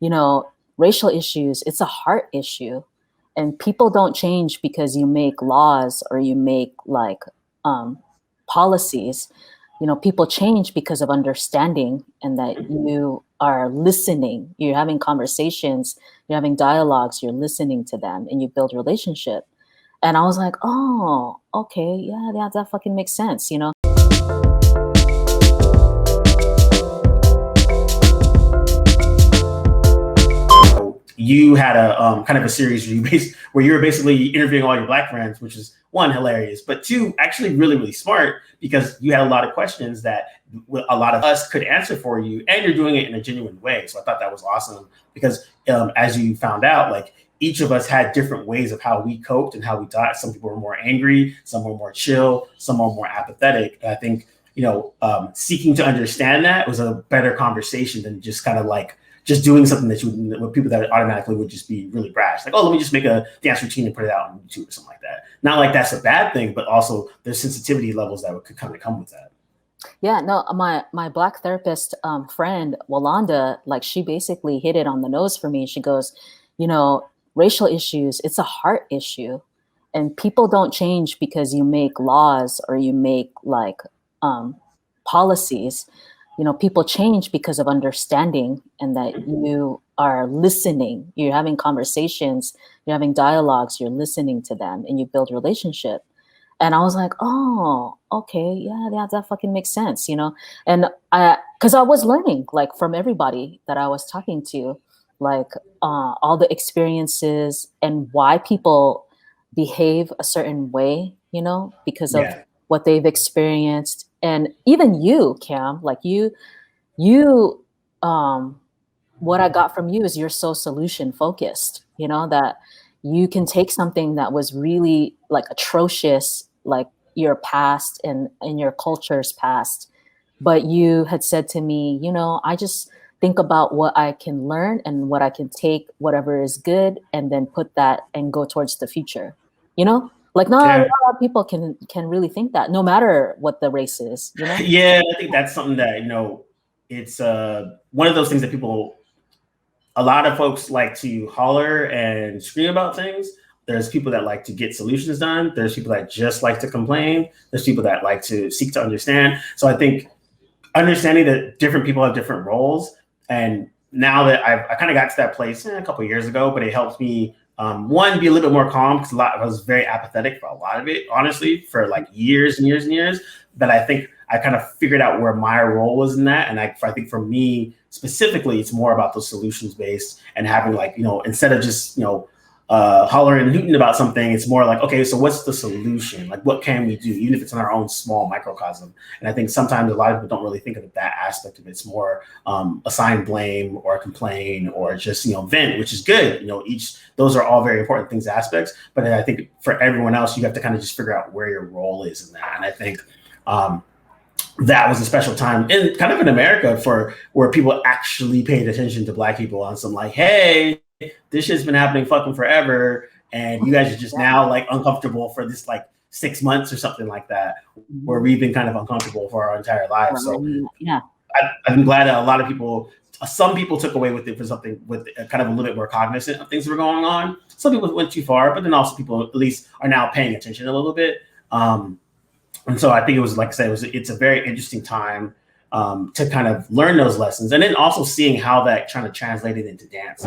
you know, racial issues, it's a heart issue. And people don't change because you make laws or you make like um, policies. You know, people change because of understanding and that you are listening, you're having conversations, you're having dialogues, you're listening to them and you build relationship. And I was like, oh, okay, yeah, that fucking makes sense, you know? You had a kind of a series where you were basically interviewing all your Black friends, which is one, hilarious, but two, actually really, really smart because you had a lot of questions that a lot of us could answer for you, and you're doing it in a genuine way. So I thought that was awesome because as you found out, like each of us had different ways of how we coped and how we thought. Some people were more angry, some were more chill, some were more apathetic. And I think, seeking to understand that was a better conversation than just kind of like just doing something that with people that automatically would just be really brash. Like, oh, let me just make a dance routine and put it out on YouTube or something like that. Not like that's a bad thing, but also there's sensitivity levels that could kind of come with that. Yeah, no, my Black therapist friend, Walanda, like she basically hit it on the nose for me. She goes, racial issues, it's a heart issue. And people don't change because you make laws or you make like policies. People change because of understanding and that you are listening, you're having conversations, you're having dialogues, you're listening to them and you build relationship. And I was like, oh, okay, yeah, that fucking makes sense, And because I was learning like from everybody that I was talking to, like all the experiences and why people behave a certain way, because of what they've experienced. And even you, Cam, like you, what I got from you is you're so solution focused, that you can take something that was really like atrocious, like your past and in your culture's past. But you had said to me, I just think about what I can learn and what I can take, whatever is good, and then put that and go towards the future, Like not a lot of people can really think that, no matter what the race is, Yeah, I think that's something that, it's one of those things that a lot of folks like to holler and scream about things. There's people that like to get solutions done. There's people that just like to complain. There's people that like to seek to understand. So I think understanding that different people have different roles. And now that I kind of got to that place a couple of years ago, but it helps me, one, be a little bit more calm because I was very apathetic for a lot of it, honestly, for like years and years and years. But I think I kind of figured out where my role was in that. And I think for me specifically, it's more about those solutions based and having like, instead of just, hollering and hooting about something, it's more like, okay, so what's the solution? Like, what can we do, even if it's in our own small microcosm? And I think sometimes a lot of people don't really think of that aspect of it. It's more assign blame or complain or just, vent, which is good. Those are all very important things, aspects. But I think for everyone else, you have to kind of just figure out where your role is in that. And I think that was a special time in kind of in America where people actually paid attention to Black people on some like, hey, this shit's been happening fucking forever, and you guys are just now like uncomfortable for this like 6 months or something like that, where we've been kind of uncomfortable for our entire lives. So yeah, I'm glad that a lot of people, some people took away with it for something with kind of a little bit more cognizant of things that were going on. Some people went too far, but then also people at least are now paying attention a little bit. And so I think it was, like I said, it's a very interesting time to kind of learn those lessons, and then also seeing how that kind of translated into dance.